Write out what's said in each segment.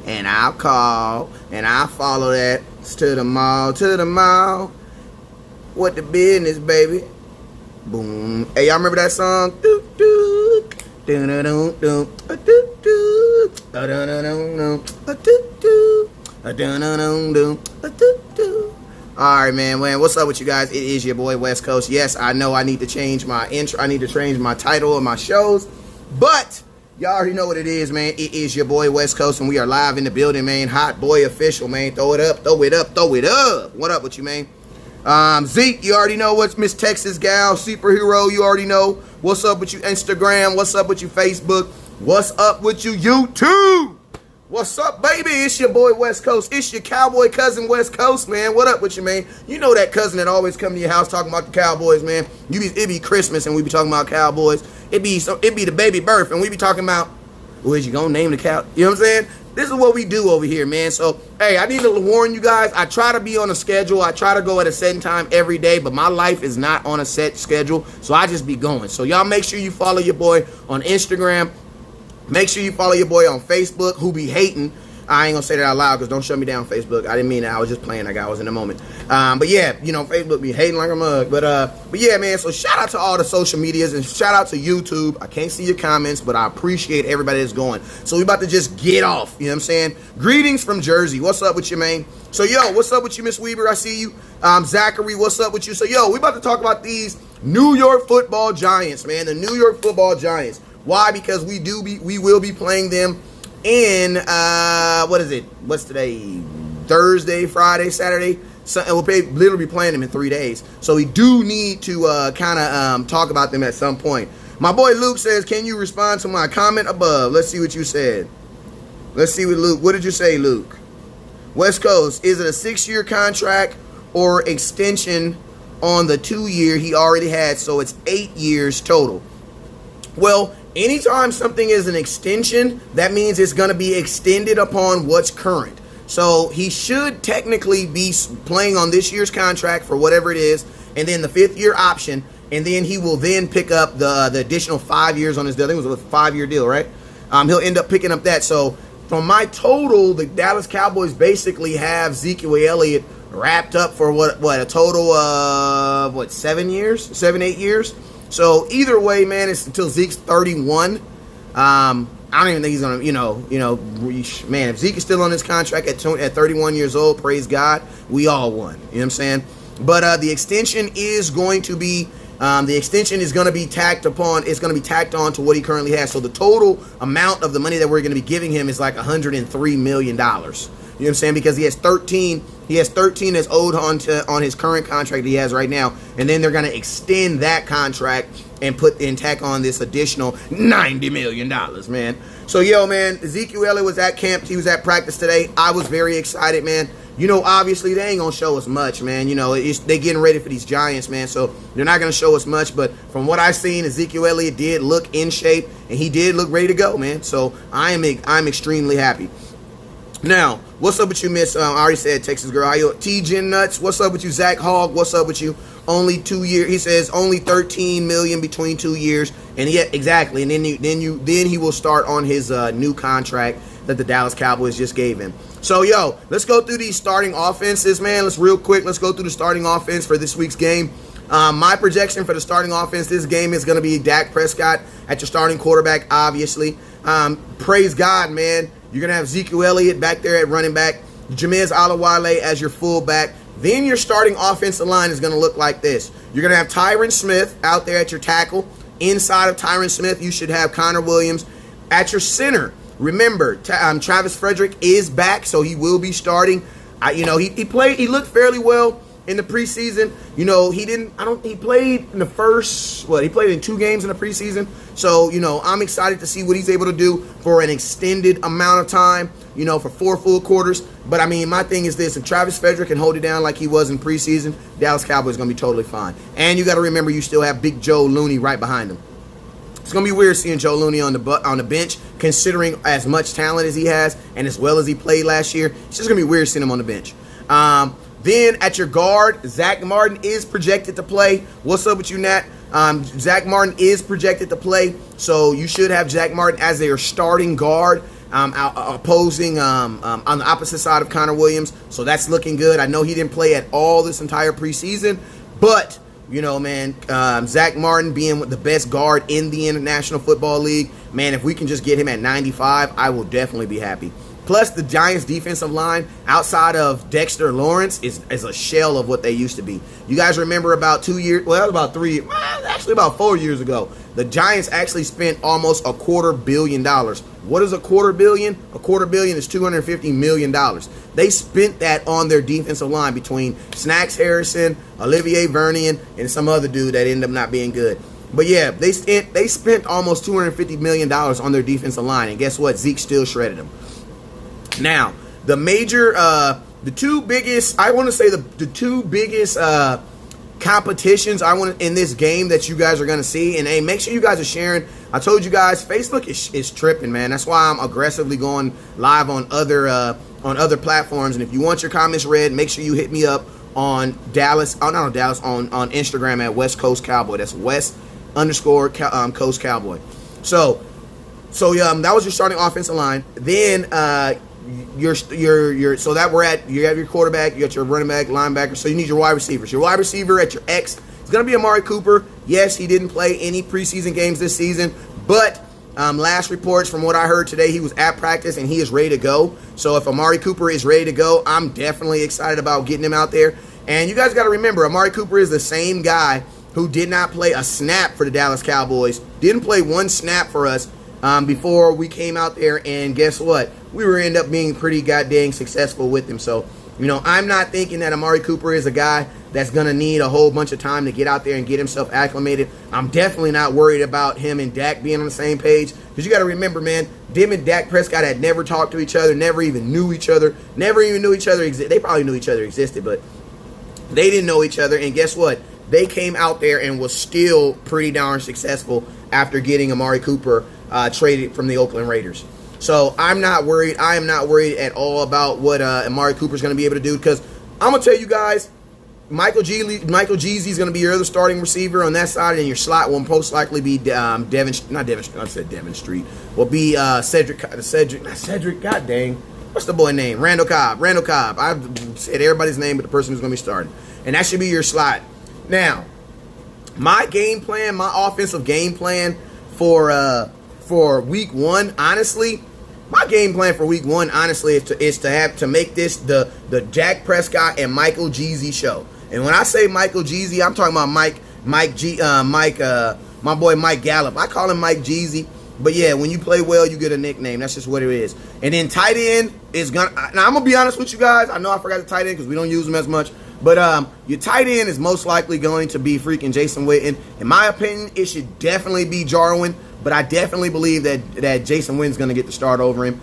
and I'll call, and I'll follow that to the mall. What the business, baby? Boom. Hey, y'all remember that song? All right, man. What's up with you guys? It is your boy West Coast. Yes, I know I need to change my intro. I need to change my title of my shows, but y'all already know what it is, man. It is your boy West Coast, and we are live in the building, man. Hot boy official, man. Throw it up, throw it up, throw it up. What up with you, man? Zeke, you already know what's Miss Texas Gal, superhero, you already know. What's up with you, Instagram? What's up with you, Facebook? What's up with you, YouTube? What's up, baby? It's your boy West Coast. It's your cowboy cousin West Coast, man. What up with you, man? You know that cousin that always come to your house talking about the Cowboys, man. It be Christmas and we be talking about Cowboys. It be the baby birth and we be talking about, well, is you gonna name the cow? You know what I'm saying? This is what we do over here, man. So, hey, I need to warn you guys. I try to be on a schedule. I try to go at a certain time every day, but my life is not on a set schedule, so I just be going. So, y'all make sure you follow your boy on Instagram. Make sure you follow your boy on Facebook, who be hating. I ain't gonna say that out loud because don't shut me down, Facebook. I didn't mean that. I was just playing like I was in the moment. But yeah, you know, Facebook be hating like a mug. But yeah, man. So shout out to all the social medias and shout out to YouTube. I can't see your comments, but I appreciate everybody that's going. So we about to just get off. You know what I'm saying? Greetings from Jersey. What's up with you, man? So yo, what's up with you, Miss Weaver? I see you. Zachary, what's up with you? So yo, we about to talk about these New York Football Giants, man. The New York Football Giants. Why? Because we will be playing them in what is it? What's today? Thursday, Friday, Saturday. So we'll literally be playing them in 3 days. So we do need to kind of talk about them at some point. My boy Luke says, "Can you respond to my comment above?" Let's see what you said. Let's see what Luke. What did you say, Luke? West Coast, is it a 6-year contract or extension on the 2-year he already had? So it's 8 years total. Well, anytime something is an extension, that means it's going to be extended upon what's current. So he should technically be playing on this year's contract for whatever it is, and then the 5th-year option, and then he will then pick up the additional 5 years on his deal. I think it was a 5-year deal, right? He'll end up picking up that. So from my total, the Dallas Cowboys basically have Ezekiel Elliott wrapped up for what a total of 7 years, 7-8 years. So either way, man, it's until Zeke's 31. I don't even think he's gonna, man. If Zeke is still on his contract at 31 years old, praise God, we all won. You know what I'm saying? But the extension is going to be, tacked upon. It's going to be tacked on to what he currently has. So the total amount of the money that we're going to be giving him is like $103 million. You know what I'm saying? Because he has 13 that's owed on his current contract he has right now, and then they're going to extend that contract and tack on this additional $90 million, man. So yo, man, Ezekiel Elliott was at camp. He was at practice today. I was very excited, man. You know, obviously they ain't gonna show us much, man. You know, they getting ready for these Giants, man. So they're not gonna show us much. But from what I've seen, Ezekiel Elliott did look in shape, and he did look ready to go, man. So I'm extremely happy. Now, what's up with you, Miss? I already said Texas girl. How you? T-Gen Nuts. What's up with you, Zach Hogg? What's up with you? Only 2 years. He says only $13 million between 2 years, and yeah, exactly. And then he will start on his new contract that the Dallas Cowboys just gave him. So yo, let's go through these starting offenses, man. Let's go through the starting offense for this week's game. My projection for the starting offense this game is going to be Dak Prescott at your starting quarterback, obviously. Praise God, man. You're going to have Ezekiel Elliott back there at running back, Jameis Olawale as your fullback. Then your starting offensive line is going to look like this. You're going to have Tyron Smith out there at your tackle. Inside of Tyron Smith, you should have Connor Williams at your center. Remember, Travis Frederick is back, so he will be starting. He looked fairly well in the preseason. You know, he played in the first, he played in 2 games in the preseason. So, you know, I'm excited to see what he's able to do for an extended amount of time, you know, for 4 full quarters. But, I mean, my thing is this. If Travis Frederick can hold it down like he was in preseason, Dallas Cowboys is going to be totally fine. And you got to remember, you still have Big Joe Looney right behind him. It's going to be weird seeing Joe Looney on the bench, considering as much talent as he has and as well as he played last year. It's just going to be weird seeing him on the bench. Then at your guard, Zach Martin is projected to play. What's up with you, Nat? Zach Martin is projected to play, so you should have Zach Martin as their starting guard. opposing on the opposite side of Connor Williams. So that's looking good. I know he didn't play at all this entire preseason, but you know, man, Zach Martin being the best guard in the National Football League, man, if we can just get him at 95, I will definitely be happy. Plus, the Giants' defensive line, outside of Dexter Lawrence, is a shell of what they used to be. You guys remember about 2 years, well, that was about 3, actually about 4 years ago, the Giants actually spent almost $250 million. What is $250 million? $250 million is $250 million. They spent that on their defensive line between Snacks Harrison, Olivier Vernon, and some other dude that ended up not being good. But yeah, they spent almost $250 million on their defensive line, and guess what? Zeke still shredded them. Now, the two biggest competitions in this game that you guys are going to see, and hey, make sure you guys are sharing. I told you guys, Facebook is tripping, man. That's why I'm aggressively going live on other platforms. And if you want your comments read, make sure you hit me up on on Instagram at West Coast Cowboy. That's West_Coast Cowboy. So that was your starting offensive line. Then you have your quarterback, you got your running back, linebacker, so you need your wide receivers. Your wide receiver at your X is going to be Amari Cooper. Yes, he didn't play any preseason games this season, but last reports from what I heard today, he was at practice and he is ready to go. So if Amari Cooper is ready to go, I'm definitely excited about getting him out there. And you guys got to remember, Amari Cooper is the same guy who did not play a snap for the Dallas Cowboys, didn't play one snap for us before we came out there, and guess what? We were end up being pretty goddamn successful with him. So, you know, I'm not thinking that Amari Cooper is a guy that's going to need a whole bunch of time to get out there and get himself acclimated. I'm definitely not worried about him and Dak being on the same page, because you got to remember, man, them and Dak Prescott had never talked to each other, never even knew each other. They probably knew each other existed, but they didn't know each other. And guess what? They came out there and was still pretty darn successful after getting Amari Cooper traded from the Oakland Raiders. So I'm not worried. I am not worried at all about what Amari Cooper is going to be able to do, because I'm going to tell you guys, Michael Jeezy is going to be your other starting receiver on that side, and your slot will most likely be Devin Street. Will be Cedric. God dang, what's the boy name? Randall Cobb. I've said everybody's name, but the person who's going to be starting, and that should be your slot. Now, my offensive game plan for week one, honestly, is to make this the Dak Prescott and Michael Jeezy show. And when I say Michael Jeezy, I'm talking about my boy Mike Gallup. I call him Mike Jeezy. But yeah, when you play well, you get a nickname. That's just what it is. And then tight end is now I'm gonna be honest with you guys. I know I forgot the tight end because we don't use them as much. But your tight end is most likely going to be freaking Jason Witten. In my opinion, it should definitely be Jarwin. But I definitely believe that Jason Witten's going to get the start over him.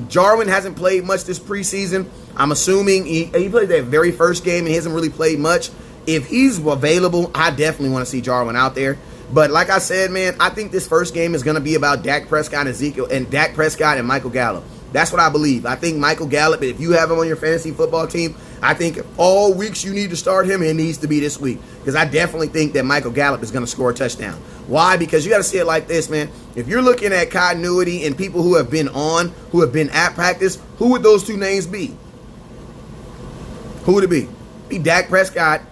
Jarwin hasn't played much this preseason. I'm assuming he played that very first game and he hasn't really played much. If he's available, I definitely want to see Jarwin out there. But like I said, man, I think this first game is going to be about Dak Prescott and Michael Gallup. That's what I believe. I think Michael Gallup, if you have him on your fantasy football team, I think all weeks you need to start him, it needs to be this week. Because I definitely think that Michael Gallup is going to score a touchdown. Why? Because you got to see it like this, man. If you're looking at continuity and people who have been at practice, who would those two names be? Who would it be? Be Dak Prescott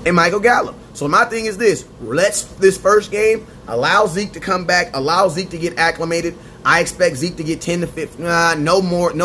and Michael Gallup. So my thing is this. This first game, allow Zeke to come back, allow Zeke to get acclimated. I expect Zeke to get 10 to 15, no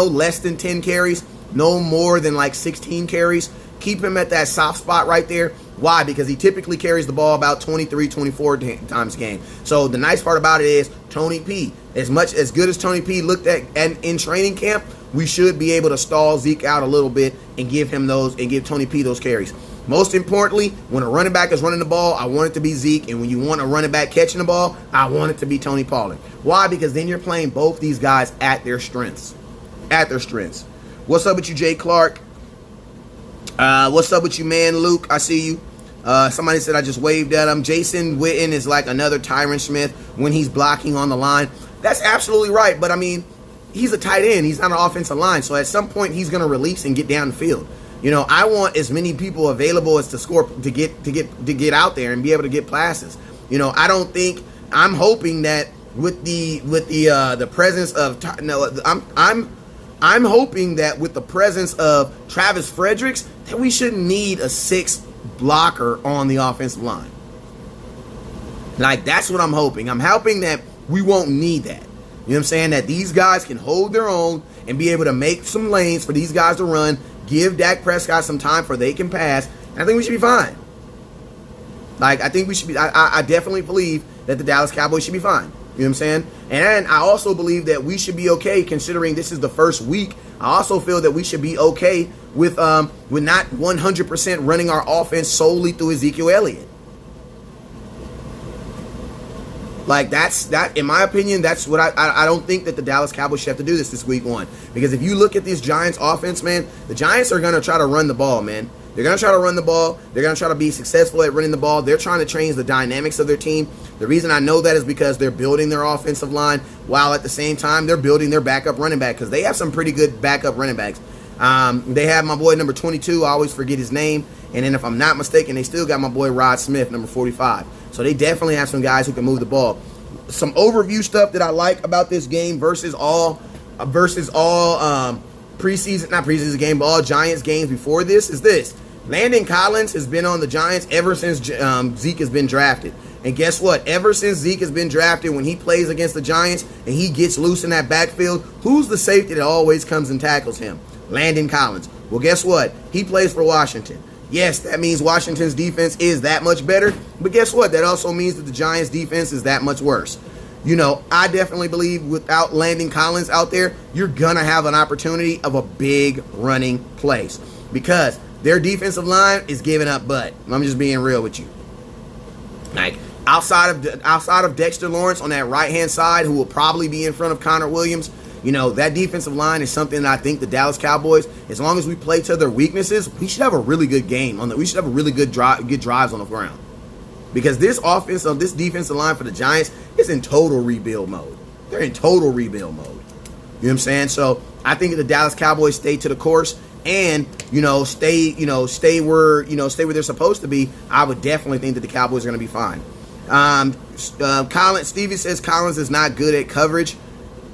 less than 10 carries, no more than like 16 carries. Keep him at that soft spot right there. Why? Because he typically carries the ball about 23, 24 times a game. So the nice part about it is Tony P. As good as Tony P looked at in training camp, we should be able to stall Zeke out a little bit and give Tony P those carries. Most importantly, when a running back is running the ball, I want it to be Zeke. And when you want a running back catching the ball, I want it to be Tony Pollard. Why? Because then you're playing both these guys at their strengths. What's up with you, Jay Clark? What's up with you, man, Luke? I see you. Somebody said I just waved at him. Jason Witten is like another Tyron Smith when he's blocking on the line. That's absolutely right. But, I mean, he's a tight end. He's not an offensive line. So at some point, he's going to release and get down the field. You know, I want as many people available as to score to get out there and be able to get passes. You know, I'm hoping that with the presence of I'm hoping that with the presence of Travis Fredericks that we shouldn't need a 6th blocker on the offensive line. Like, that's what I'm hoping. I'm hoping that we won't need that. You know what I'm saying? That these guys can hold their own and be able to make some lanes for these guys to run, give Dak Prescott some time for they can pass. I think we should be fine. Like, I think we should be, I definitely believe that the Dallas Cowboys should be fine. You know what I'm saying? And I also believe that we should be okay considering this is the first week. I also feel that we should be okay with not 100% running our offense solely through Ezekiel Elliott. Like, that in my opinion, that's what I don't think that the Dallas Cowboys should have to do this week 1. Because if you look at this Giants offense, man, the Giants are going to try to run the ball, man. They're going to try to run the ball. They're going to try to be successful at running the ball. They're trying to change the dynamics of their team. The reason I know that is because they're building their offensive line while at the same time they're building their backup running back, because they have some pretty good backup running backs. They have my boy number 22. I always forget his name. And then if I'm not mistaken, they still got my boy Rod Smith, number 45. So they definitely have some guys who can move the ball. Some overview stuff that I like about this game versus all preseason, not preseason game, but all Giants games before this is this. Landon Collins has been on the Giants ever since Zeke has been drafted. And guess what? Ever since Zeke has been drafted, when he plays against the Giants and he gets loose in that backfield, who's the safety that always comes and tackles him? Landon Collins. Well, guess what? He plays for Washington. Yes, that means Washington's defense is that much better. But guess what? That also means that the Giants' defense is that much worse. You know, I definitely believe without Landon Collins out there, you're going to have an opportunity of a big running place. Because their defensive line is giving up butt. I'm just being real with you. Like, outside of Dexter Lawrence on that right-hand side, who will probably be in front of Connor Williams, you know, that defensive line is something that I think the Dallas Cowboys, as long as we play to their weaknesses, we should have a really good game on that. We should have a really good drives on the ground. Because this defensive line for the Giants is in total rebuild mode. They're in total rebuild mode. You know what I'm saying? So I think if the Dallas Cowboys stay to the course and stay where they're supposed to be, I would definitely think that the Cowboys are going to be fine. Stevie says Collins is not good at coverage.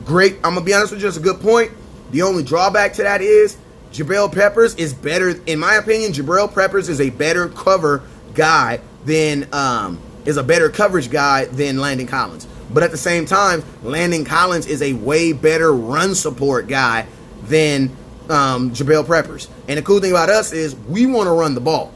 Great. I'm gonna be honest with you, it's a good point. The only drawback to that is Jabril Peppers is better, in my opinion. Jabril Peppers is a better coverage guy than Landon Collins. But at the same time, Landon Collins is a way better run support guy than Jabril Peppers. And the cool thing about us is we want to run the ball.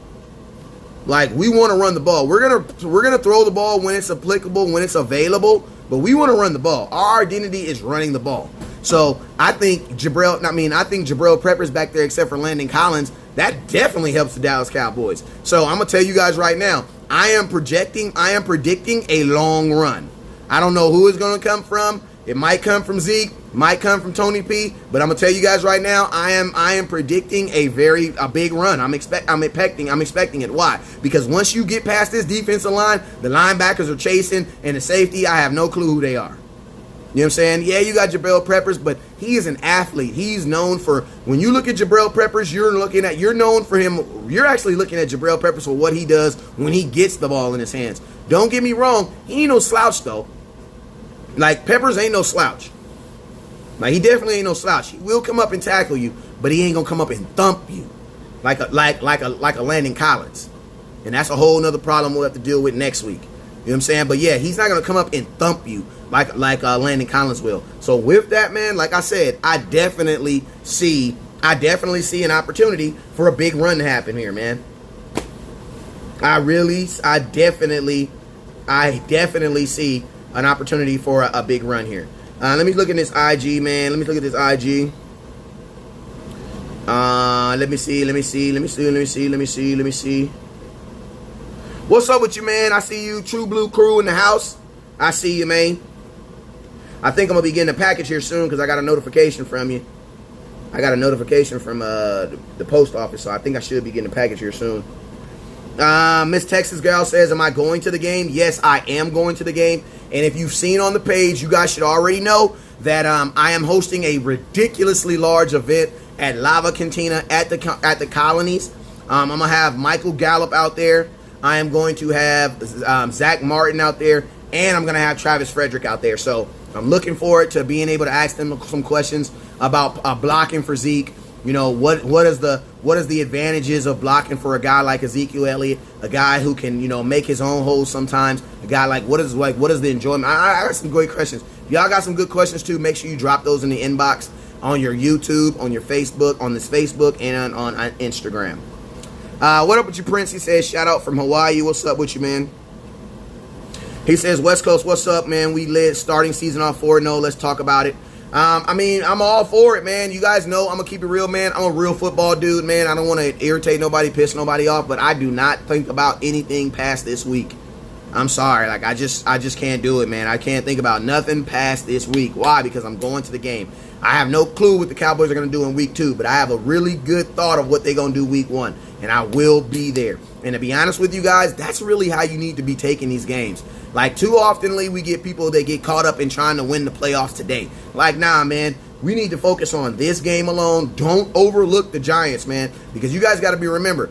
Like, we want to run the ball. We're gonna throw the ball when it's applicable, when it's available. But we want to run the ball. Our identity is running the ball. So I think Jabril Peppers back there, except for Landon Collins, that definitely helps the Dallas Cowboys. So I'm gonna tell you guys right now, I am predicting a long run. I don't know who it's gonna come from. It might come from Zeke, might come from Tony P. But I'm gonna tell you guys right now, I am predicting a big run. I'm expecting it. Why? Because once you get past this defensive line, the linebackers are chasing, and the safety, I have no clue who they are. You know what I'm saying? Yeah, you got Jabril Peppers, but he is an athlete. He's known for, when you look at Jabril Peppers, you're actually looking at Jabril Peppers for what he does when he gets the ball in his hands. Don't get me wrong, he ain't no slouch though. Like, Peppers ain't no slouch. Like, he definitely ain't no slouch. He will come up and tackle you, but he ain't gonna come up and thump you like a Landon Collins. And that's a whole nother problem we'll have to deal with next week. You know what I'm saying? But yeah, he's not gonna come up and thump you like Landon Collins will. So with that, man, like I said, I definitely see an opportunity for a big run to happen here, man. I definitely see an opportunity for a big run here. Let me look at this IG, man. Let me look at this IG. Let me see. What's up with you, man? I see you, True Blue Crew in the house. I see you, man. I think I'm gonna be getting a package here soon because I got a notification from you. I got a notification from the post office, so I think I should be getting a package here soon. Miss Texas Girl says, am I going to the game? Yes, I am going to the game. And if you've seen on the page, you guys should already know that I am hosting a ridiculously large event at Lava Cantina at the Colonies. I'm going to have Michael Gallup out there. I am going to have Zach Martin out there. and I'm going to have Travis Frederick out there. So I'm looking forward to being able to ask them some questions about blocking for Zeke. You know, what is the advantages of blocking for a guy like Ezekiel Elliott, a guy who can, you know, make his own holes sometimes, a guy like what is the enjoyment? I got some great questions. If y'all got some good questions too, make sure you drop those in the inbox on your YouTube, on your Facebook, on this Facebook, and on Instagram. What up with you, Prince? He says, shout out from Hawaii. What's up with you, man? He says, West Coast, what's up, man? We lit starting season off 4-0. Let's talk about it. I mean, I'm all for it, man. You guys know I'm going to keep it real, man. I'm a real football dude, man. I don't want to irritate nobody, piss nobody off, but I do not think about anything past this week. I'm sorry. Like, I just can't do it, man. I can't think about nothing past this week. Why? Because I'm going to the game. I have no clue what the Cowboys are going to do in week 2, but I have a really good thought of what they're going to do week 1, and I will be there. And to be honest with you guys, that's really how you need to be taking these games. Like, too oftenly, we get people that get caught up in trying to win the playoffs today. Like, nah, man, we need to focus on this game alone. Don't overlook the Giants, man, because you guys got to remember,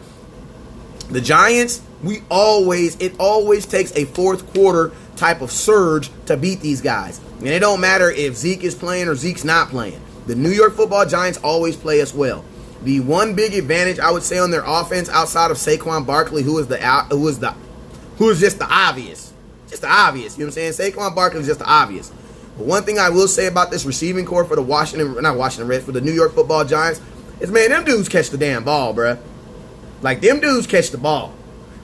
the Giants, it always takes a fourth quarter type of surge to beat these guys. And it don't matter if Zeke is playing or Zeke's not playing. The New York Football Giants always play us well. The one big advantage I would say on their offense outside of Saquon Barkley, who is just the obvious. Just the obvious. You know what I'm saying? Saquon Barkley is just the obvious. But one thing I will say about this receiving core for the for the New York Football Giants is, man, them dudes catch the damn ball, bruh. Like, them dudes catch the ball.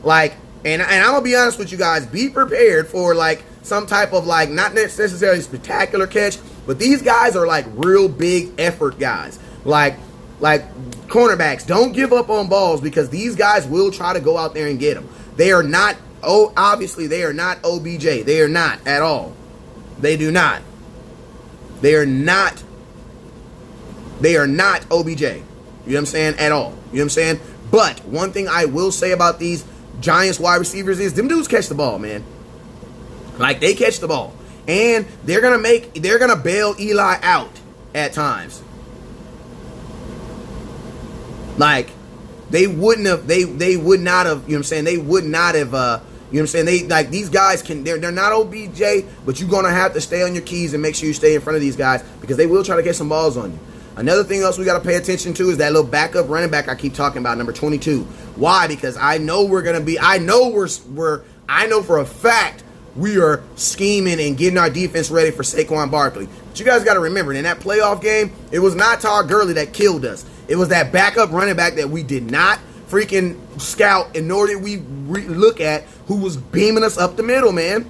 Like, and I'm going to be honest with you guys, be prepared for, like, some type of, like, not necessarily spectacular catch, but these guys are, like, real big effort guys. Like cornerbacks, don't give up on balls, because these guys will try to go out there and get them. They are not, obviously, they are not OBJ. They are not at all. They do not. They are not OBJ. You know what I'm saying? At all. You know what I'm saying? But one thing I will say about these Giants wide receivers is them dudes catch the ball, man. Like, they catch the ball. And they're gonna bail Eli out at times. Like, they would not have, you know what I'm saying? They would not have, you know what I'm saying? These guys they're not OBJ, but you're going to have to stay on your keys and make sure you stay in front of these guys, because they will try to get some balls on you. Another thing else we got to pay attention to is that little backup running back I keep talking about, number 22. Why? Because I know I know for a fact we are scheming and getting our defense ready for Saquon Barkley. But you guys got to remember, in that playoff game, it was not Todd Gurley that killed us. It was that backup running back that we did not freaking scout, and nor did we look at, who was beaming us up the middle, man.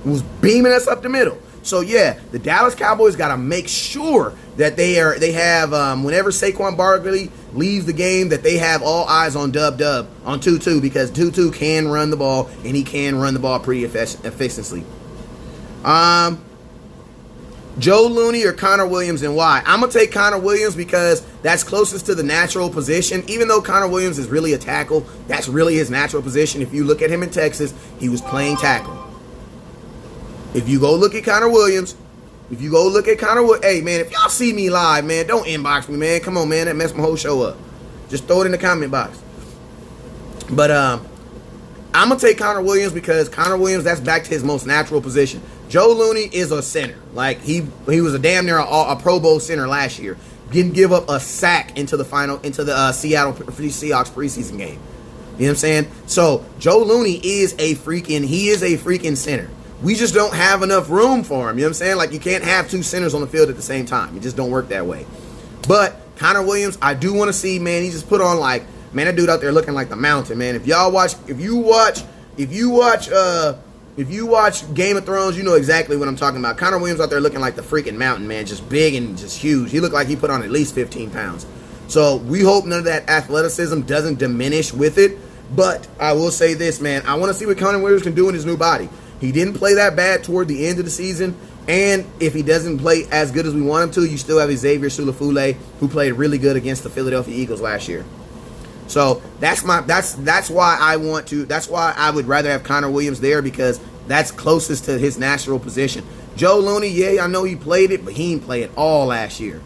Who was beaming us up the middle. So, yeah, the Dallas Cowboys got to make sure that they have, whenever Saquon Barkley leaves the game, that they have all eyes on on Tutu, because Tutu can run the ball, and he can run the ball pretty efficiently. Joe Looney or Connor Williams, and why? I'm going to take Connor Williams because that's closest to the natural position. Even though Connor Williams is really a tackle, that's really his natural position. If you look at him in Texas, he was playing tackle. If you go look at Connor Williams, hey, man, if y'all see me live, man, don't inbox me, man. Come on, man, that messed my whole show up. Just throw it in the comment box. But I'm going to take Connor Williams because Connor Williams, that's back to his most natural position. Joe Looney is a center. Like, he was a damn near a Pro Bowl center last year. Didn't give up a sack into the Seattle Seahawks preseason game. You know what I'm saying? So, Joe Looney is a freaking center. We just don't have enough room for him. You know what I'm saying? Like, you can't have two centers on the field at the same time. It just don't work that way. But Connor Williams, I do want to see, man, he just put on, like, man, that dude out there looking like the Mountain, man. If you watch Game of Thrones, you know exactly what I'm talking about. Connor Williams out there looking like the freaking Mountain, man. Just big and just huge. He looked like he put on at least 15 pounds. So we hope none of that athleticism doesn't diminish with it. But I will say this, man. I want to see what Connor Williams can do in his new body. He didn't play that bad toward the end of the season. And if he doesn't play as good as we want him to, you still have Xavier Sulafule, who played really good against the Philadelphia Eagles last year. So that's why I would rather have Connor Williams there, because that's closest to his natural position. Joe Looney, yeah, I know he played it, but he didn't play it all last year.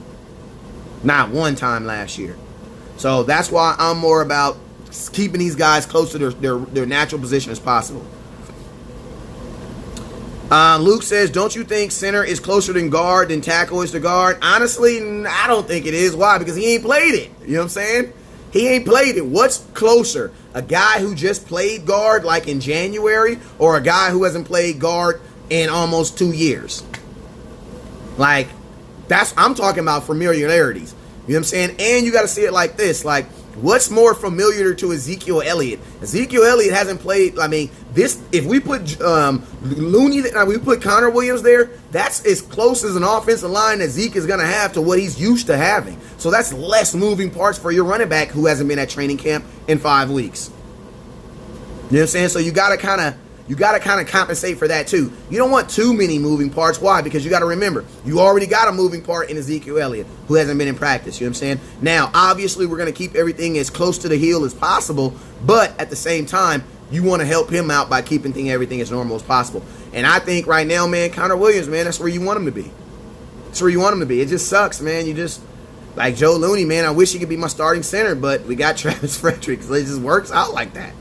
Not one time last year. So that's why I'm more about keeping these guys close to their natural position as possible. Luke says, don't you think center is closer than guard than tackle is to guard? Honestly, I don't think it is. Why? Because he ain't played it. You know what I'm saying? He ain't played it. What's closer? A guy who just played guard like in January, or a guy who hasn't played guard in almost 2 years? Like, I'm talking about familiarities. You know what I'm saying? And you got to see it like this. Like, what's more familiar to Ezekiel Elliott? Ezekiel Elliott hasn't played. I mean, if we put Looney, we put Connor Williams there, that's as close as an offensive line that Zeke is going to have to what he's used to having. So that's less moving parts for your running back who hasn't been at training camp in 5 weeks. You know what I'm saying? So you got to kind of compensate for that too. You don't want too many moving parts. Why? Because you got to remember, you already got a moving part in Ezekiel Elliott who hasn't been in practice. You know what I'm saying? Now, obviously, we're going to keep everything as close to the heel as possible, but at the same time, you want to help him out by keeping everything as normal as possible. And I think right now, man, Connor Williams, man, that's where you want him to be. That's where you want him to be. It just sucks, man. You just, like Joe Looney, man, I wish he could be my starting center, but we got Travis Frederick, so it just works out like that.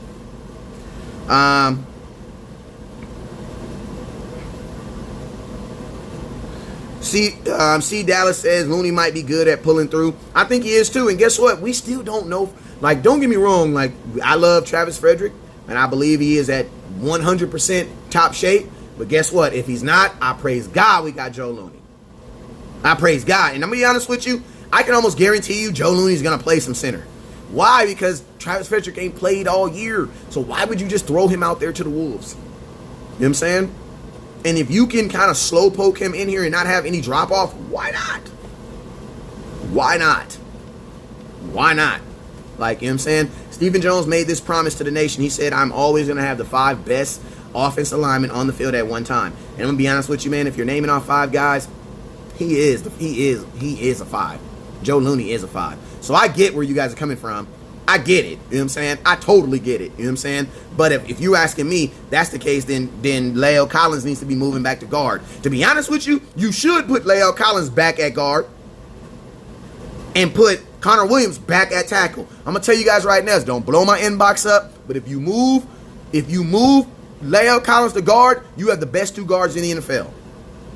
C. Dallas says Looney might be good at pulling through. I think he is too. And guess what? We still don't know. Like, don't get me wrong. Like, I love Travis Frederick, and I believe he is at 100% top shape. But guess what? If he's not, I praise God we got Joe Looney. I praise God. And I'm going to be honest with you. I can almost guarantee you Joe Looney's going to play some center. Why? Because Travis Frederick ain't played all year. So why would you just throw him out there to the Wolves? You know what I'm saying? And if you can kind of slow poke him in here and not have any drop off, why not? Why not? Why not? Like, you know what I'm saying? Stephen Jones made this promise to the nation. He said, I'm always going to have the 5 best offensive linemen on the field at one time. And I'm going to be honest with you, man, if you're naming off 5 guys, he is a 5. Joe Looney is a 5. So I get where you guys are coming from. I get it. You know what I'm saying? I totally get it. You know what I'm saying? But if you asking me, that's the case, then Leo Collins needs to be moving back to guard. To be honest with you, you should put Leo Collins back at guard and put Connor Williams back at tackle. I'm going to tell you guys right now, don't blow my inbox up, but if you move Leo Collins to guard, you have the best 2 guards in the NFL.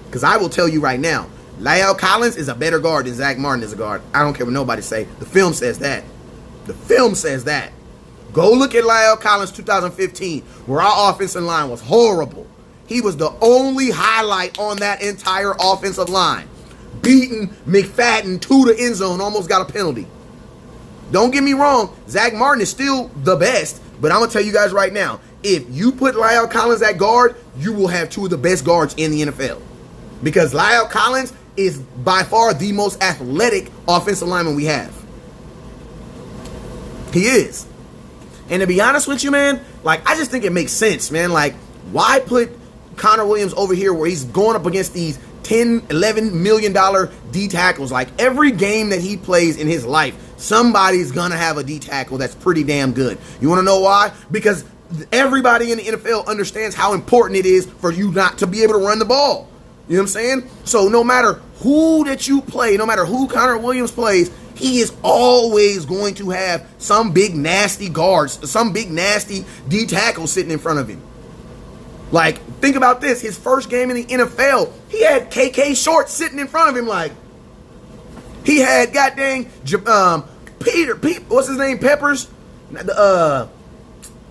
Because I will tell you right now, Leo Collins is a better guard than Zach Martin is a guard. I don't care what nobody say. The film says that. The film says that. Go look at Lyle Collins 2015, where our offensive line was horrible. He was the only highlight on that entire offensive line. Beating McFadden to the end zone, almost got a penalty. Don't get me wrong, Zach Martin is still the best, but I'm going to tell you guys right now, if you put Lyle Collins at guard, you will have 2 of the best guards in the NFL. Because Lyle Collins is by far the most athletic offensive lineman we have. He is. And to be honest with you, man, like, I just think it makes sense, man. Like, why put Connor Williams over here where he's going up against these $10, $11 million D tackles? Like, every game that he plays in his life, somebody's going to have a D tackle that's pretty damn good. You want to know why? Because everybody in the NFL understands how important it is for you not to be able to run the ball. You know what I'm saying? So no matter who that you play, no matter who Connor Williams plays, he is always going to have some big nasty guards, some big nasty D tackle sitting in front of him. Like, think about this. His first game in the NFL, he had KK Short sitting in front of him. Like, he had Peter, what's his name? Peppers? The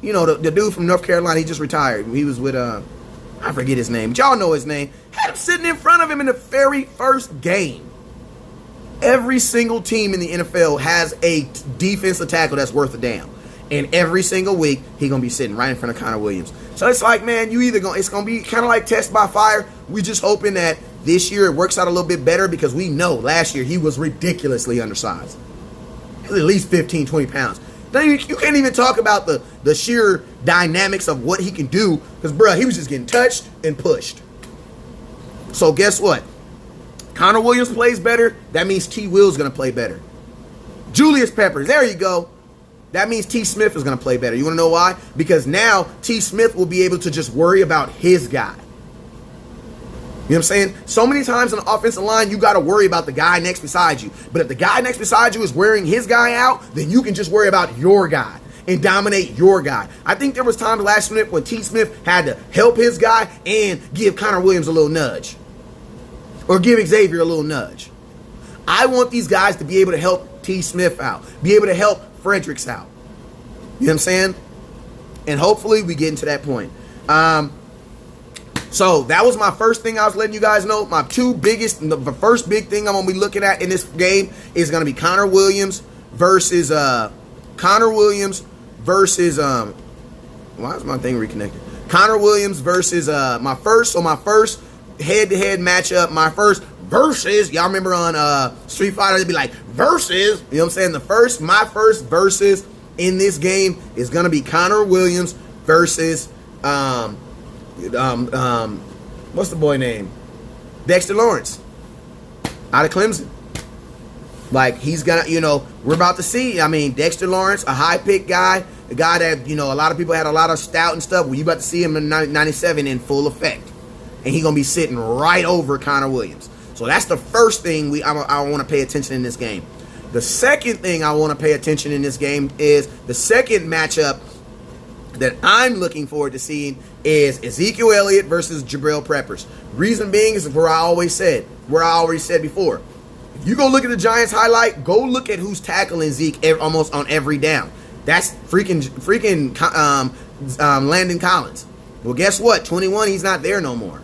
dude from North Carolina, he just retired. He was with, I forget his name, but y'all know his name. Had him sitting in front of him in the very first game. Every single team in the NFL has a defensive tackle that's worth a damn. And every single week, he's going to be sitting right in front of Connor Williams. So it's like, man, it's going to be kind of like test by fire. We just hoping that this year it works out a little bit better, because we know last year he was ridiculously undersized. He was at least 15, 20 pounds. You can't even talk about the sheer dynamics of what he can do, because, bro, he was just getting touched and pushed. So guess what? Connor Williams plays better. That means T. Will's going to play better. Julius Peppers, there you go. That means T. Smith is going to play better. You want to know why? Because now T. Smith will be able to just worry about his guy. You know what I'm saying? So many times on the offensive line, you got to worry about the guy next beside you. But if the guy next beside you is wearing his guy out, then you can just worry about your guy. and dominate your guy. I think there was times last week when T. Smith had to help his guy and give Connor Williams a little nudge. Or give Xavier a little nudge. I want these guys to be able to help T. Smith out. Be able to help Fredericks out. You know what I'm saying? And hopefully we get into that point. So that was my first thing I was letting you guys know. My two biggest, the first big thing I'm going to be looking at in this game is going to be Connor Williams versus, why is my thing reconnected? Connor Williams versus, my first head-to-head matchup, my first versus, y'all remember on Street Fighter, they'd be like, versus, you know what I'm saying? My first versus in this game is going to be Connor Williams versus, what's the boy name? Dexter Lawrence out of Clemson. Like, he's gonna, we're about to see. I mean, Dexter Lawrence, a high pick guy, a guy that, a lot of people had a lot of stout and stuff. Well, you about to see him in 97 in full effect. And he's gonna be sitting right over Connor Williams. So that's the first thing I want to pay attention in this game. The second thing I want to pay attention in this game is the second matchup that I'm looking forward to seeing is Ezekiel Elliott versus Jabril Peppers. Reason being is where I already said before. If you go look at the Giants highlight, go look at who's tackling Zeke almost on every down. That's freaking Landon Collins. Well, guess what? 21, he's not there no more. You know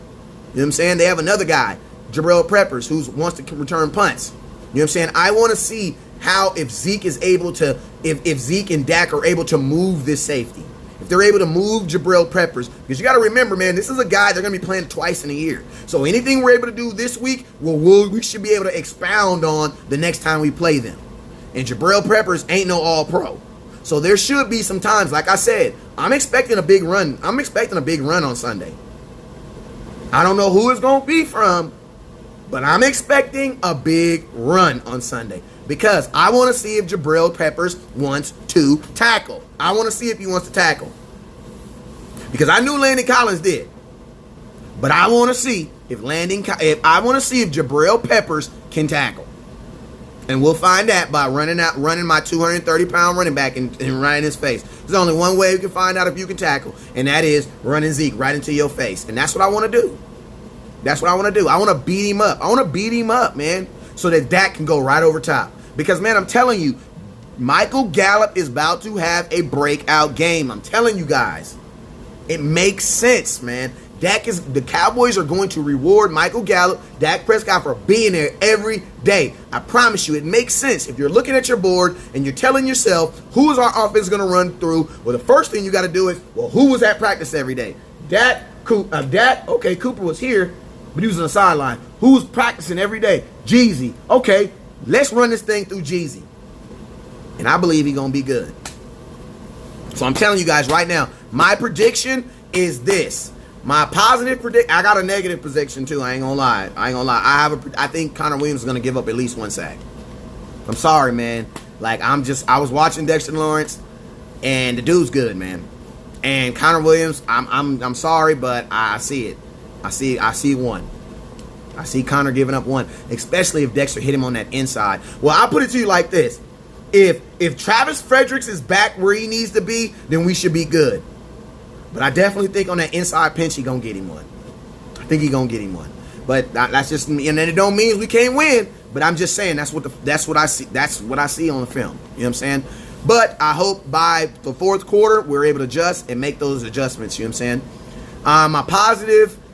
what I'm saying? They have another guy, Jabril Peppers, who wants to return punts. You know what I'm saying? I want to see how if Zeke is able to, if Zeke and Dak are able to move this safety. If they're able to move Jabril Peppers. Because you got to remember, man, this is a guy they're going to be playing twice in a year. So anything we're able to do this week, we should be able to expound on the next time we play them. And Jabril Peppers ain't no all-pro. So there should be some times, like I said, I'm expecting a big run. I'm expecting a big run on Sunday. I don't know who it's going to be from, but I'm expecting a big run on Sunday. Because I want to see if Jabril Peppers wants to tackle. I want to see if he wants to tackle. Because I knew Landon Collins did. But I want to see if Jabril Peppers can tackle. And we'll find that by running my 230-pound running back and right in his face. There's only one way we can find out if you can tackle, and that is running Zeke right into your face. And that's what I want to do. That's what I want to do. I want to beat him up. I want to beat him up, man, so that Dak can go right over top. Because, man, I'm telling you, Michael Gallup is about to have a breakout game. I'm telling you guys. It makes sense, man. The Cowboys are going to reward Michael Gallup, Dak Prescott, for being there every day. I promise you, it makes sense. If you're looking at your board and you're telling yourself, who is our offense going to run through? Well, the first thing you got to do is, well, who was at practice every day? Dak, okay, Cooper was here, but he was on the sideline. Who was practicing every day? Jeezy. Okay, let's run this thing through Jeezy. And I believe he's going to be good. So I'm telling you guys right now, my prediction is this. My positive prediction, I got a negative prediction too. I ain't gonna lie. I think Connor Williams is gonna give up at least one sack. I'm sorry, man. Like I was watching Dexter Lawrence, and the dude's good, man. And Connor Williams, I'm sorry, but I see it. I see one. I see Connor giving up one, especially if Dexter hit him on that inside. Well, I'll put it to you like this: if Travis Fredericks is back where he needs to be, then we should be good. But I definitely think on that inside pinch, he gonna get him one. I think he gonna get him one. But that's just me, and then it don't mean we can't win. But I'm just saying that's what I see. That's what I see on the film. You know what I'm saying? But I hope by the fourth quarter we're able to adjust and make those adjustments. You know what I'm saying?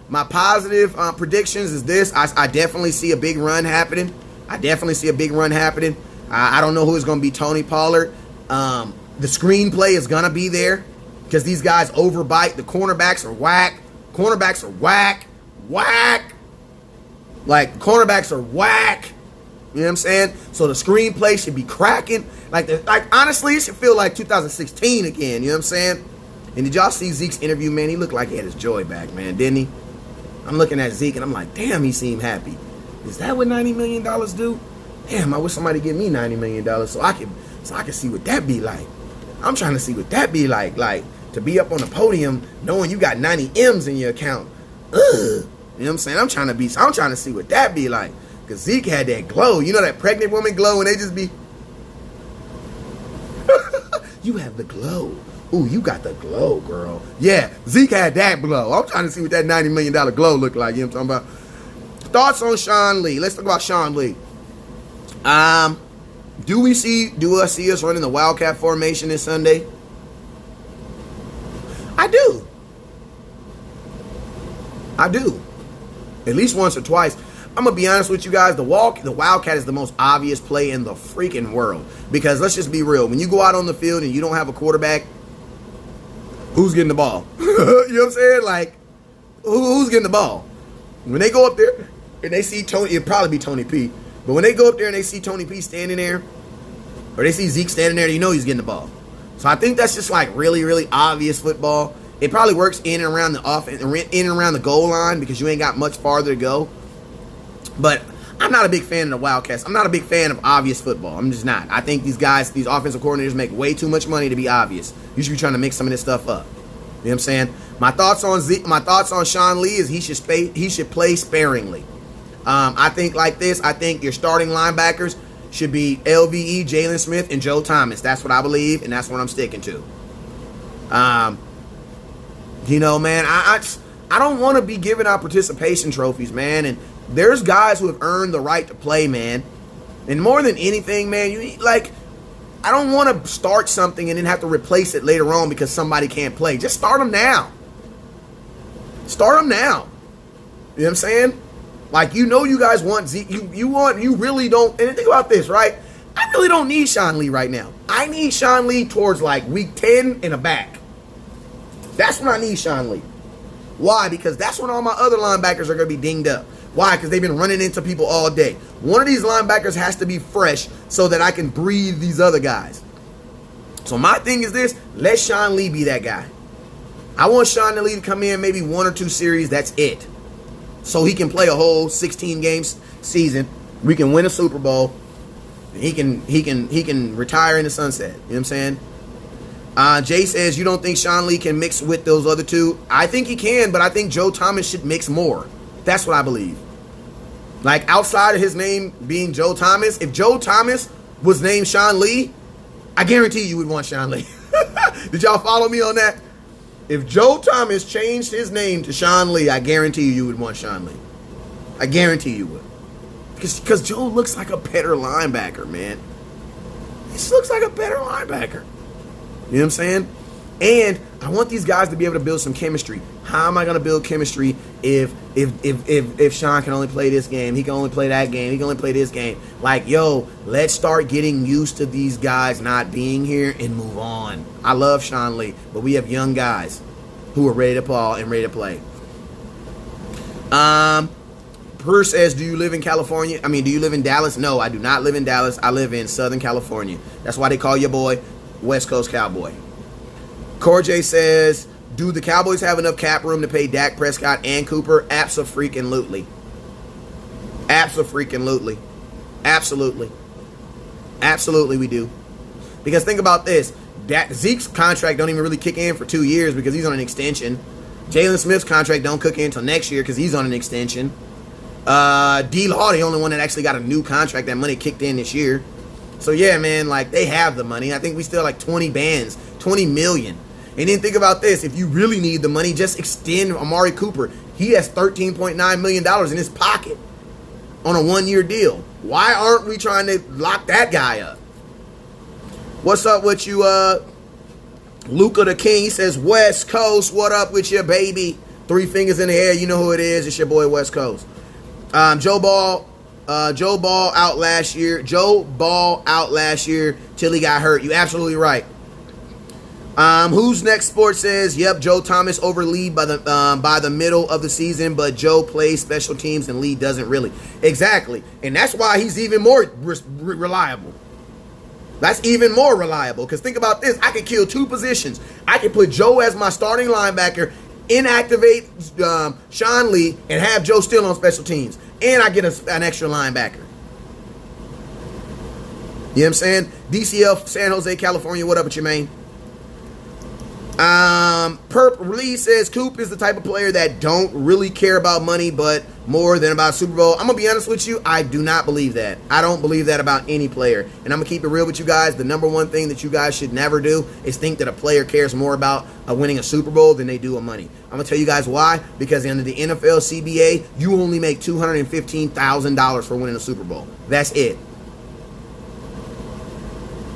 My positive predictions is this: I definitely see a big run happening. I don't know who is gonna be Tony Pollard. The screenplay is gonna be there. Because these guys overbite. The cornerbacks are whack. Like, cornerbacks are whack. You know what I'm saying? So the screenplay should be cracking. Like honestly, it should feel like 2016 again. You know what I'm saying? And did y'all see Zeke's interview, man? He looked like he had his joy back, man, didn't he? I'm looking at Zeke, and I'm like, damn, he seemed happy. Is that what $90 million do? Damn, I wish somebody give me $90 million so I can see what that be like. I'm trying to see what that be like. Like, to be up on the podium knowing you got 90 M's in your account. Ugh. You know what I'm saying? I'm trying to see what that be like. Because Zeke had that glow. You know that pregnant woman glow and they just be... You have the glow. Ooh, you got the glow, girl. Yeah, Zeke had that glow. I'm trying to see what that $90 million glow looked like. You know what I'm talking about? Thoughts on Sean Lee. Let's talk about Sean Lee. Do I see us running the Wildcat formation this Sunday? I do. At least once or twice. I'm going to be honest with you guys. The Wildcat is the most obvious play in the freaking world. Because let's just be real. When you go out on the field and you don't have a quarterback, who's getting the ball? You know what I'm saying? Like, who's getting the ball? When they go up there and they see Tony, it'd probably be Tony P. But when they go up there and they see Tony P standing there, or they see Zeke standing there, you know he's getting the ball. So I think that's just like really, really obvious football. It probably works in and around the offense, in and around the goal line because you ain't got much farther to go. But I'm not a big fan of the Wildcats. I'm not a big fan of obvious football. I'm just not. I think these guys, these offensive coordinators make way too much money to be obvious. You should be trying to mix some of this stuff up. You know what I'm saying? My thoughts on Sean Lee is he should play sparingly. I think like this. I think your starting linebackers should be LVE, Jalen Smith, and Joe Thomas. That's what I believe, and that's what I'm sticking to. You know, man, I don't want to be giving out participation trophies, man. And there's guys who have earned the right to play, man. And more than anything, man, I don't want to start something and then have to replace it later on because somebody can't play. Just start them now. Start them now. You know what I'm saying? Like, you know you guys want Zeke. You really don't. And think about this, right? I really don't need Sean Lee right now. I need Sean Lee towards like week 10 and a back. That's when I need Sean Lee. Why? Because that's when all my other linebackers are going to be dinged up. Why? Because they've been running into people all day. One of these linebackers has to be fresh so that I can breathe these other guys. So my thing is this. Let Sean Lee be that guy. I want Sean Lee to come in maybe 1 or 2 series. That's it. So he can play a whole 16 games season. We can win a Super Bowl. He can retire in the sunset. You know what I'm saying? Jay says, you don't think Sean Lee can mix with those other two? I think he can, but I think Joe Thomas should mix more. That's what I believe. Like, outside of his name being Joe Thomas, if Joe Thomas was named Sean Lee, I guarantee you would want Sean Lee. Did y'all follow me on that? If Joe Thomas changed his name to Sean Lee, I guarantee you would want Sean Lee. I guarantee you would. Because Joe looks like a better linebacker, man. He just looks like a better linebacker. You know what I'm saying? And I want these guys to be able to build some chemistry. How am I going to build chemistry if Sean can only play this game? He can only play that game. He can only play this game. Like, yo, let's start getting used to these guys not being here and move on. I love Sean Lee, but we have young guys who are ready to ball and ready to play. Per says, do you live in California? Do you live in Dallas? No, I do not live in Dallas. I live in Southern California. That's why they call your boy West Coast Cowboy. Corjay says, do the Cowboys have enough cap room to pay Dak Prescott and Cooper? Abso-freaking-lutely. Abso-freaking-lutely. Absolutely. Absolutely we do. Because think about this. Zeke's contract don't even really kick in for 2 years because he's on an extension. Jalen Smith's contract don't kick in until next year because he's on an extension. D-Law, the only one that actually got a new contract. That money kicked in this year. So yeah, man, like, they have the money. I think we still like 20 bands, 20 million. And then think about this. If you really need the money, just extend Amari Cooper. He has $13.9 million in his pocket on a 1-year deal. Why aren't we trying to lock that guy up? What's up with you, Luca the King? He says, West Coast, what up with you, baby? 3 fingers in the air. You know who it is. It's your boy, West Coast. Joe Ball out last year. Joe Ball out last year till he got hurt. You absolutely right. Who's next? Sports says, yep, Joe Thomas over Lee by the middle of the season, but Joe plays special teams and Lee doesn't really. Exactly. And that's why he's even more reliable. That's even more reliable. Because think about this. I could kill 2 positions. I could put Joe as my starting linebacker, inactivate Sean Lee, and have Joe still on special teams. And I get an extra linebacker. You know what I'm saying? DCL, San Jose, California. What up with you, man? Perp Lee says Coop is the type of player that don't really care about money, but more than about Super Bowl. I'm gonna be honest with you, I do not believe that. I don't believe that about any player, and I'm gonna keep it real with you guys. The number one thing that you guys should never do is think that a player cares more about winning a Super Bowl than they do on money. I'm gonna tell you guys why. Because under the NFL CBA, you only make $215,000 for winning a Super Bowl. That's it.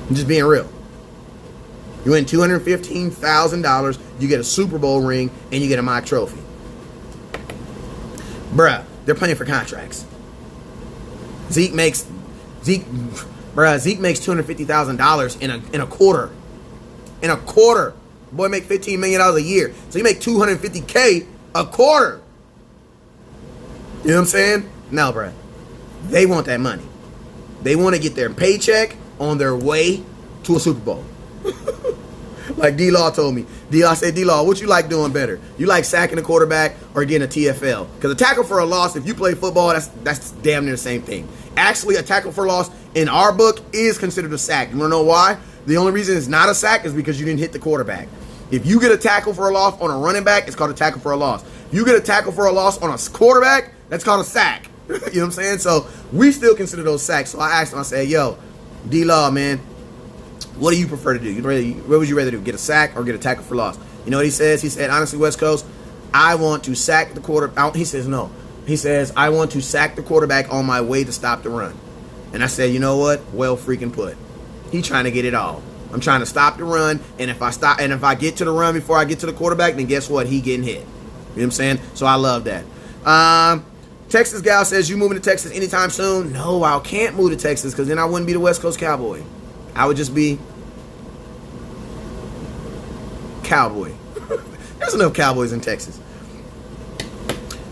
I'm just being real. You win $215,000, you get a Super Bowl ring, and you get a mock trophy. Bruh, they're playing for contracts. Zeke makes $250,000 in a quarter. In a quarter. Boy make $15 million a year. So you make $250K a quarter. You know what I'm saying? No, bruh. They want that money. They want to get their paycheck on their way to a Super Bowl. Like D-Law told me. I said, D-Law, what you like doing better? You like sacking a quarterback or getting a TFL? Because a tackle for a loss, if you play football, that's damn near the same thing. Actually, a tackle for a loss in our book is considered a sack. You want to know why? The only reason it's not a sack is because you didn't hit the quarterback. If you get a tackle for a loss on a running back, it's called a tackle for a loss. You get a tackle for a loss on a quarterback, that's called a sack. You know what I'm saying? So we still consider those sacks. So I asked him, I said, yo, D-Law, man, what do you prefer to do? What would you rather do? Get a sack or get a tackle for loss? You know what he says? He said, honestly, West Coast, I want to sack the quarterback. He says, no. He says, I want to sack the quarterback on my way to stop the run. And I said, you know what? Well freaking put. He trying to get it all. I'm trying to stop the run, and if I get to the run before I get to the quarterback, then guess what? He getting hit. You know what I'm saying? So I love that. Texas gal says, you moving to Texas anytime soon? No, I can't move to Texas because then I wouldn't be the West Coast Cowboy. I would just be Cowboy. There's enough Cowboys in Texas.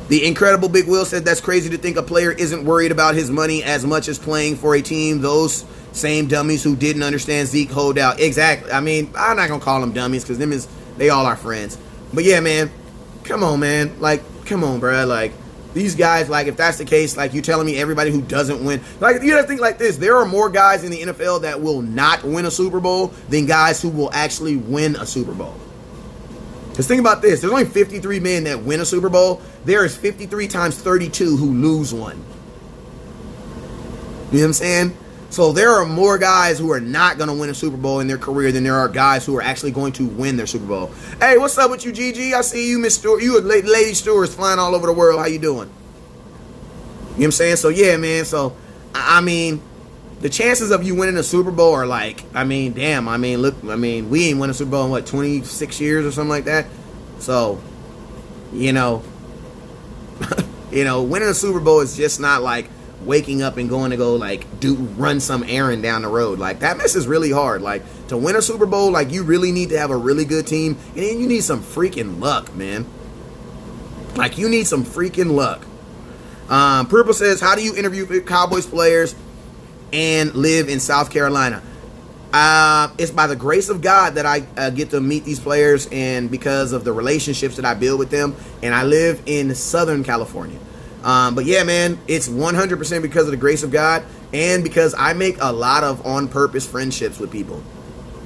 The incredible Big Will said, that's crazy to think a player isn't worried about his money as much as playing for a team. Those same dummies who didn't understand Zeke hold out. Exactly. I mean, I'm not going to call them dummies because they all are friends. But yeah, man, come on, man. Like, come on, bro. Like, these guys, like, if that's the case, like, you're telling me everybody who doesn't win. Like, you gotta think like this. There are more guys in the NFL that will not win a Super Bowl than guys who will actually win a Super Bowl. Because think about this. There's only 53 men that win a Super Bowl. There is 53 times 32 who lose one. You know what I'm saying? So there are more guys who are not going to win a Super Bowl in their career than there are guys who are actually going to win their Super Bowl. Hey, what's up with you, Gigi? I see you, Miss Stewart. You lady stewards flying all over the world. How you doing? You know what I'm saying? So, yeah, man. So, I mean, the chances of you winning a Super Bowl are like, I mean, damn. I mean, look, I mean, we ain't won a Super Bowl in, what, 26 years or something like that? So, you know, winning a Super Bowl is just not like waking up and going to go like run some errand down the road. Like, that mess is really hard. Like, to win a Super Bowl, like, you really need to have a really good team, and then you need some freaking luck, man. Like, you need some freaking luck. Purple says, how do you interview Cowboys players and live in South Carolina? It's by the grace of God that I get to meet these players, and because of the relationships that I build with them, and I live in Southern California. But yeah, man, it's 100% because of the grace of God, and because I make a lot of on-purpose friendships with people.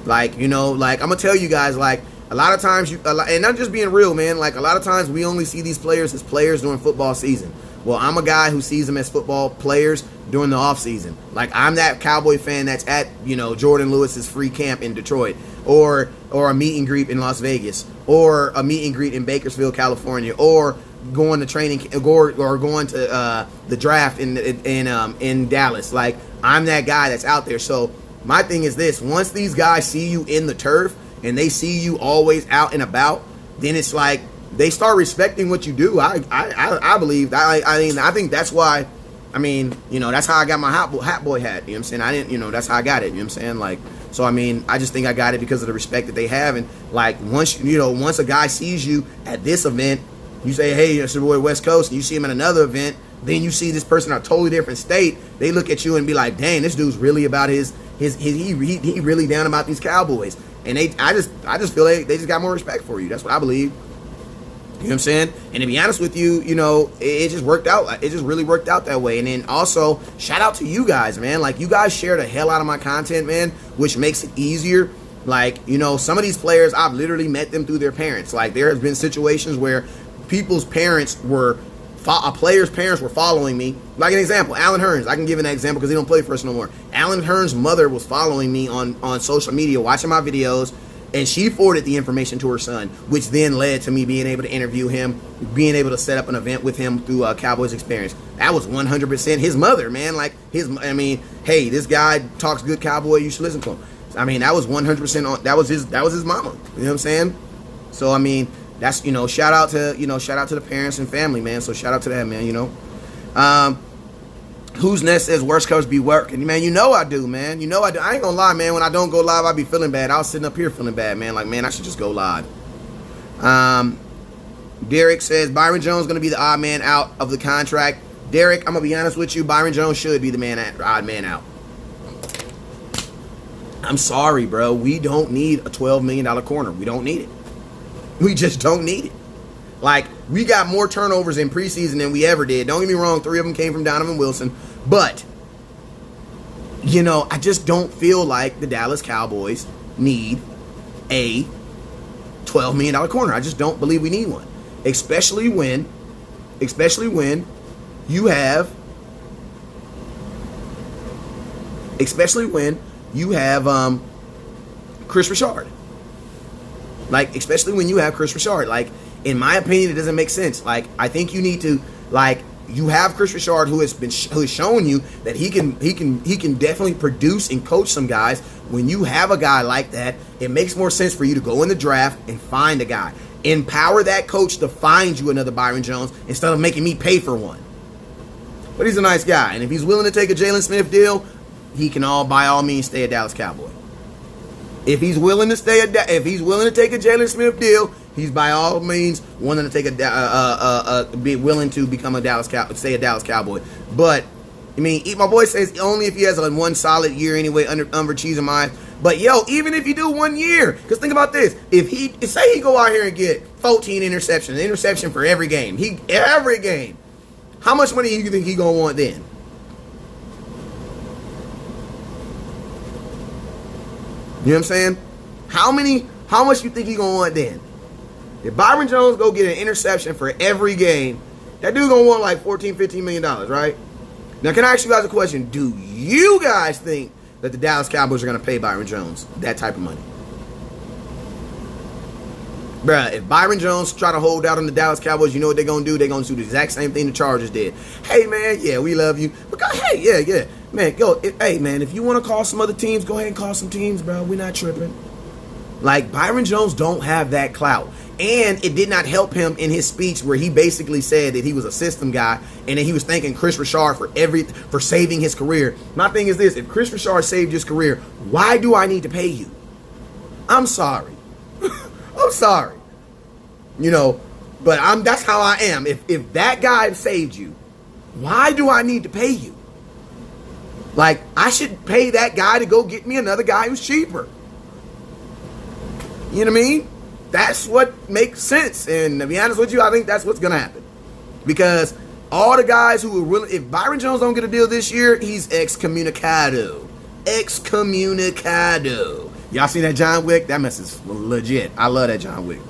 Like, you know, like, I'm going to tell you guys, like, a lot of times, and I'm just being real, man, like, a lot of times we only see these players as players during football season. Well, I'm a guy who sees them as football players during the offseason. Like, I'm that Cowboy fan that's at, you know, Jordan Lewis's free camp in Detroit, or a meet and greet in Las Vegas, or a meet and greet in Bakersfield, California, or going to training, or going to the draft in Dallas. Like, I'm that guy that's out there. So my thing is this: once these guys see you in the turf and they see you always out and about, then it's like they start respecting what you do. I believe. I think that's why. I mean, you know, that's how I got my hat boy hat. You know what I'm saying? I didn't, you know, that's how I got it. You know what I'm saying? Like, so I mean, I just think I got it because of the respect that they have. And like, once a guy sees you at this event, you say, hey, it's your boy West Coast, and you see him at another event, then you see this person in a totally different state, they look at you and be like, dang, this dude's really about he really down about these Cowboys. And I just feel like they just got more respect for you. That's what I believe. You know what I'm saying? And to be honest with you, you know, it just worked out. It just really worked out that way. And then also, shout out to you guys, man. Like, you guys share the hell out of my content, man, which makes it easier Like, you know, some of these players, I've literally met them through their parents. Like, there has been situations where people's parents were, a player's parents were following me. Like an example, Alan Hearns. I can give an example because he don't play for us no more. Alan Hearns' mother was following me on social media, watching my videos, and she forwarded the information to her son, which then led to me being able to interview him, being able to set up an event with him through Cowboys Experience. That was 100% his mother, man. Like, hey, this guy talks good Cowboy, you should listen to him. I mean, that was 100% on, that was his mama. You know what I'm saying? So, I mean, that's, you know, shout out to the parents and family, man. So shout out to that, man, you know. Who's Nest says worst coach be working. Man, you know I do, man. You know I do. I ain't gonna lie, man. When I don't go live, I be feeling bad. I was sitting up here feeling bad, man. Like, man, I should just go live. Derek says Byron Jones gonna be the odd man out of the contract. Derek, I'm gonna be honest with you. Byron Jones should be the odd man out. I'm sorry, bro. We don't need a $12 million corner. We don't need it. We just don't need it. Like, we got more turnovers in preseason than we ever did. Don't get me wrong, 3 of them came from Donovan Wilson. But, you know, I just don't feel like the Dallas Cowboys need a $12 million corner. I just don't believe we need one. Especially when you have Chris Richard. Like, especially when you have Chris Richard. Like, in my opinion, it doesn't make sense. Like, I think you need to, like, you have Chris Richard who has shown you that he can definitely produce and coach some guys. When you have a guy like that, it makes more sense for you to go in the draft and find a guy. Empower that coach to find you another Byron Jones instead of making me pay for one. But he's a nice guy, and if he's willing to take a Jalen Smith deal, he can by all means stay a Dallas Cowboy. If he's willing to take a Jalen Smith deal, he's by all means willing to take be willing to become a Dallas Cowboy. But I mean, my boy says only if he has one solid year anyway under Cheese and mine. But yo, even if you do 1 year, because think about this: if say he go out here and get 14 interceptions, an interception for every game, how much money do you think he gonna want then? You know what I'm saying? How much you think he gonna want then? If Byron Jones go get an interception for every game, that dude gonna want like $14-15 million, right? Now, can I ask you guys a question? Do you guys think that the Dallas Cowboys are gonna pay Byron Jones that type of money? Bruh, if Byron Jones try to hold out on the Dallas Cowboys, you know what they're gonna do? They're gonna do the exact same thing the Chargers did. Hey, man, yeah, we love you. But hey, yeah. Man, hey, man, if you want to call some other teams, go ahead and call some teams, bro. We're not tripping. Like, Byron Jones don't have that clout. And it did not help him in his speech where he basically said that he was a system guy and that he was thanking Chris Richard for saving his career. My thing is this: if Chris Richard saved his career, why do I need to pay you? I'm sorry. I'm sorry. You know, but that's how I am. If that guy saved you, why do I need to pay you? Like, I should pay that guy to go get me another guy who's cheaper. You know what I mean? That's what makes sense. And to be honest with you, I think that's what's going to happen. Because all the guys who are willing, if Byron Jones don't get a deal this year, he's excommunicado. Excommunicado. Y'all seen that John Wick? That mess is legit. I love that John Wick.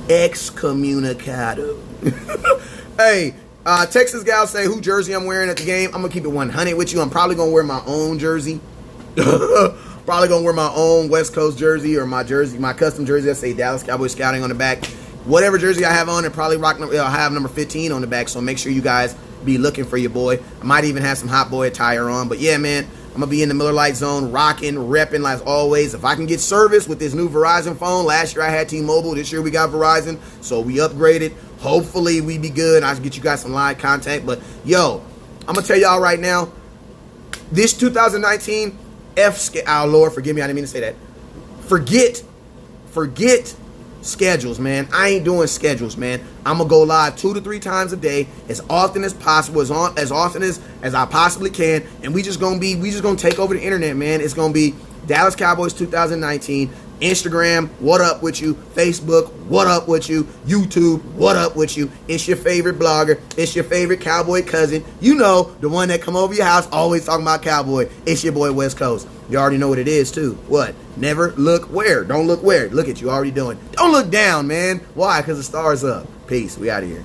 Excommunicado. Hey, Texas gal say who jersey I'm wearing at the game. I'm gonna keep it 100 with you. I'm probably gonna wear my own jersey. Probably gonna wear my own West Coast jersey or my custom jersey that say Dallas Cowboys Scouting on the back. Whatever jersey I have on, it probably have number 15 on the back. So make sure you guys be looking for your boy. I might even have some hot boy attire on. But yeah, man, I'm gonna be in the Miller Lite zone, rocking, repping as always. If I can get service with this new Verizon phone, last year I had T-Mobile, this year we got Verizon, so we upgraded. Hopefully we be good. I'll get you guys some live contact. But yo, I'm gonna tell y'all right now, this 2019 oh Lord, forgive me, I didn't mean to say that. Forget schedules, man. I ain't doing schedules, man. I'm gonna go live 2 to 3 times a day, as often as possible, as often as I possibly can, and we just gonna take over the internet, man. It's gonna be Dallas Cowboys 2019. Instagram, what up with you? Facebook, what up with you? YouTube, what up with you? It's your favorite blogger. It's your favorite Cowboy cousin. You know, the one that come over your house always talking about Cowboy. It's your boy West Coast. You already know what it is, too. What? Never look where? Don't look where? Look at you already doing. Don't look down, man. Why? Because the star's up. Peace. We out of here.